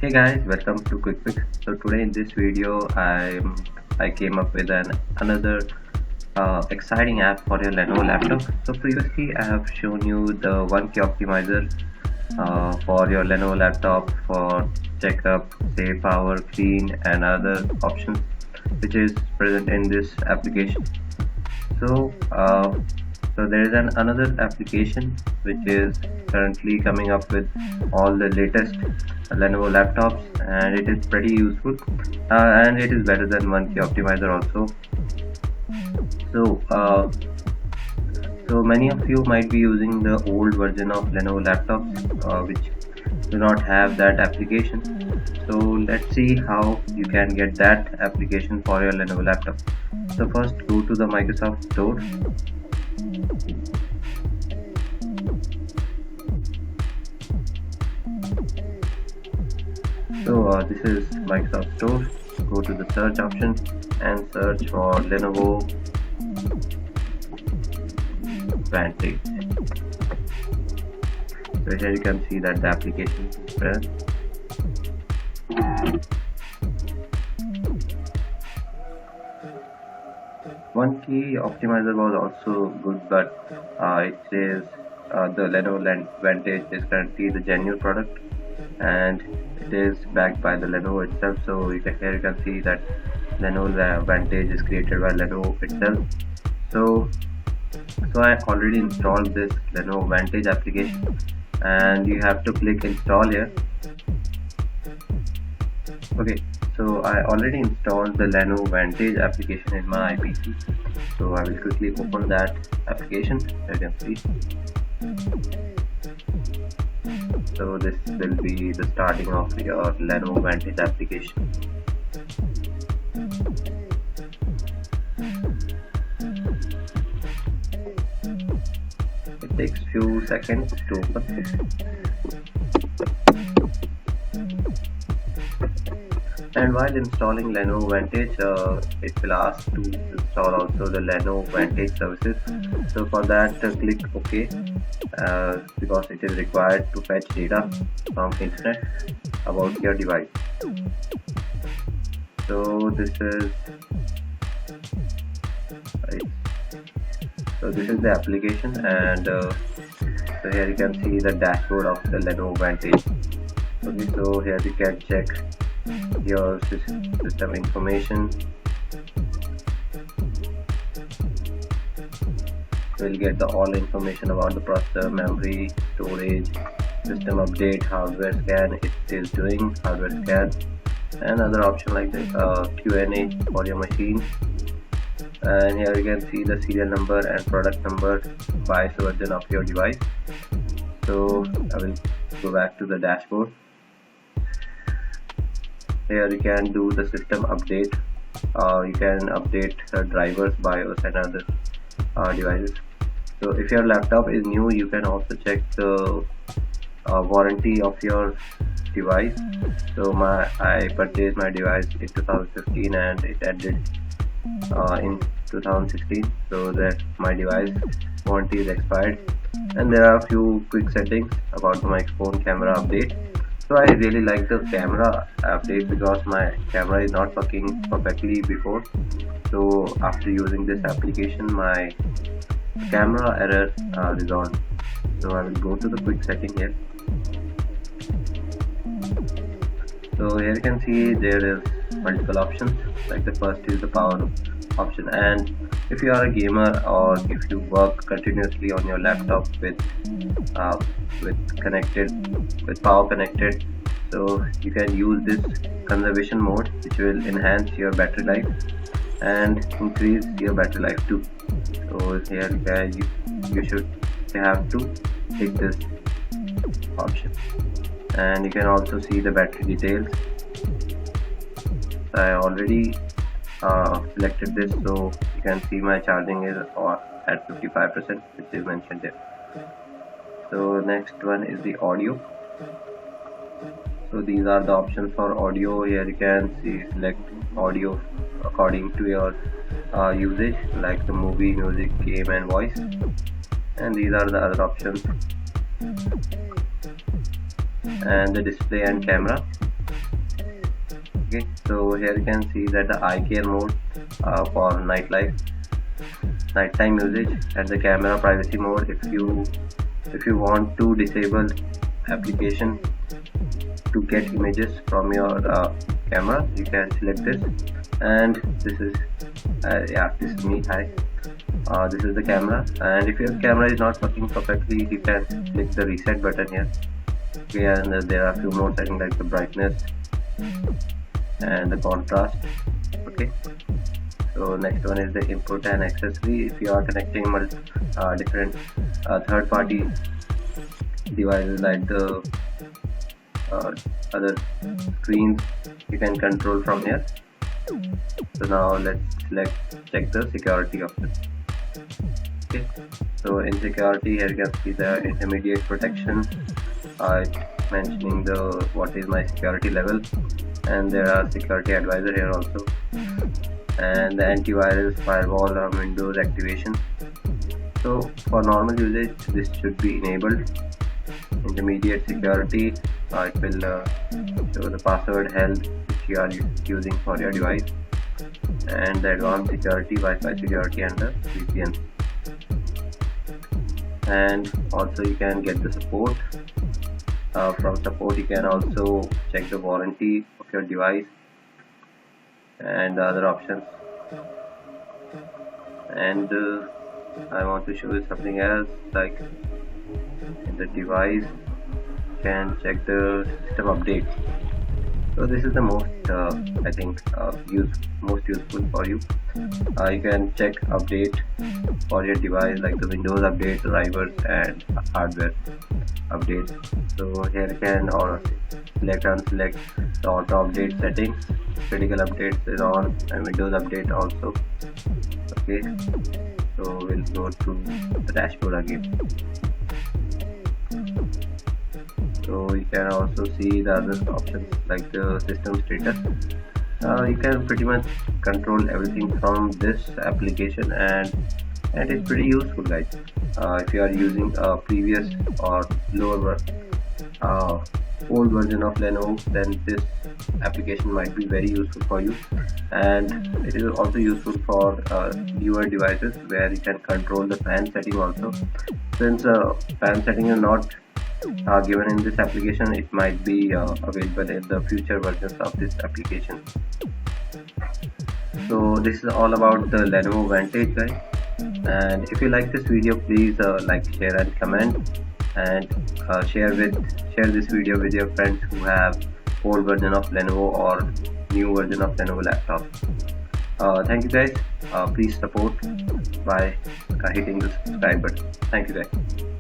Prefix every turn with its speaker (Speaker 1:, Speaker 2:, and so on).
Speaker 1: Hey guys, welcome to Quick Fix. So today in this video, I came up with another exciting app for your Lenovo laptop. So previously, I have shown you the 1K optimizer for your Lenovo laptop for checkup, save power, clean, and other options, which is present in this application. So, there is another application which is currently coming up with all the latest Lenovo laptops, and it is pretty useful, and it is better than 1K optimizer also. So, many of you might be using the old version of Lenovo laptops, which do not have that application. So let's see how you can get that application for your Lenovo laptop. So first, go to the Microsoft Store. So this is Microsoft Store. Go to the search option and search for Lenovo Vantage. So here you can see that the application is present. One key optimizer was also good, but it says the Lenovo Vantage is currently the genuine product, and it is backed by the Lenovo itself. So here you can see that Lenovo Vantage is created by Lenovo itself. So I already installed this Lenovo Vantage application, and you have to click install here. Okay, so I already installed the Lenovo Vantage application in my PC. So I will quickly open that application. As you can see, so this will be the starting of your Lenovo Vantage application. It takes few seconds to open. And while installing Lenovo Vantage, it will ask to install also the Lenovo Vantage services. So for that, click OK, because it is required to fetch data from internet about your device. So this is the application, and so here you can see the dashboard of the Lenovo Vantage. Okay, so here you can check your system information. We'll get the all information about the processor, memory, storage, system update, hardware scan it is doing, hardware scan, and other option like the Q&A for your machine. And here you can see the serial number and product number by version of your device. So I will go back to the dashboard. Here you can do the system update. You can update drivers, BIOS, and other devices. So if your laptop is new, you can also check the warranty of your device. So I purchased my device in 2015 and it ended in 2016, so that my device warranty is expired. And there are a few quick settings about my phone camera update. So I really like the camera update because my camera is not working perfectly before. So after using this application, my camera error resolved. So I will go to the quick setting here. So here you can see there is multiple options. Like the first is the power option, and if you are a gamer or if you work continuously on your laptop with power connected, so you can use this conservation mode, which will enhance your battery life and increase your battery life too. So here you have to take this option, and you can also see the battery details. I already selected this, so you can see my charging is at 55%, which is mentioned there. So next one is the audio. So these are the options for audio. Here you can see select audio according to your usage, like the movie, music, game, and voice. And these are the other options. And the display and camera. So here you can see that the eye care mode for nighttime usage, and the camera privacy mode. If you want to disable application to get images from your camera, you can select this. And this is this is me. Hi. This is the camera, and if your camera is not working perfectly, you can click the reset button here. Okay, and there are a few more settings like the brightness and the contrast. Okay, so next one is the input and accessory. If you are connecting different third-party devices like the other screens, you can control from here. So now let's check the security option. Okay, so in security, here you can see the intermediate protection. It's mentioning the what is my security level, and there are security advisor here also, and the antivirus, firewall, or Windows activation. So for normal usage, this should be enabled. Intermediate security, it will show the password held which you are using for your device, and the advanced security, Wi-Fi security, and the VPN. And also you can get the support. From support you can also check the warranty of your device and the other options. And I want to show you something else, like in the device you can check the system update. So this is the most I think most useful for you. You can check update for your device like the Windows update, drivers, and hardware updates. So here you can select and unselect the auto update settings. Critical updates is on, and Windows update also. Okay, so we'll go to the dashboard again. So you can also see the other options like the system status. You can pretty much control everything from this application, and it's pretty useful, guys. If you are using a previous or lower old version of Lenovo, then this application might be very useful for you. And it is also useful for newer devices where you can control the fan setting also. Since fan setting is not given in this application, it might be available in the future versions of this application. So this is all about the Lenovo Vantage, guys. And if you like this video, please like, share, and comment, and share this video with your friends who have old version of Lenovo or new version of Lenovo laptop. Thank you, guys. Please support by hitting the subscribe button. Thank you, guys.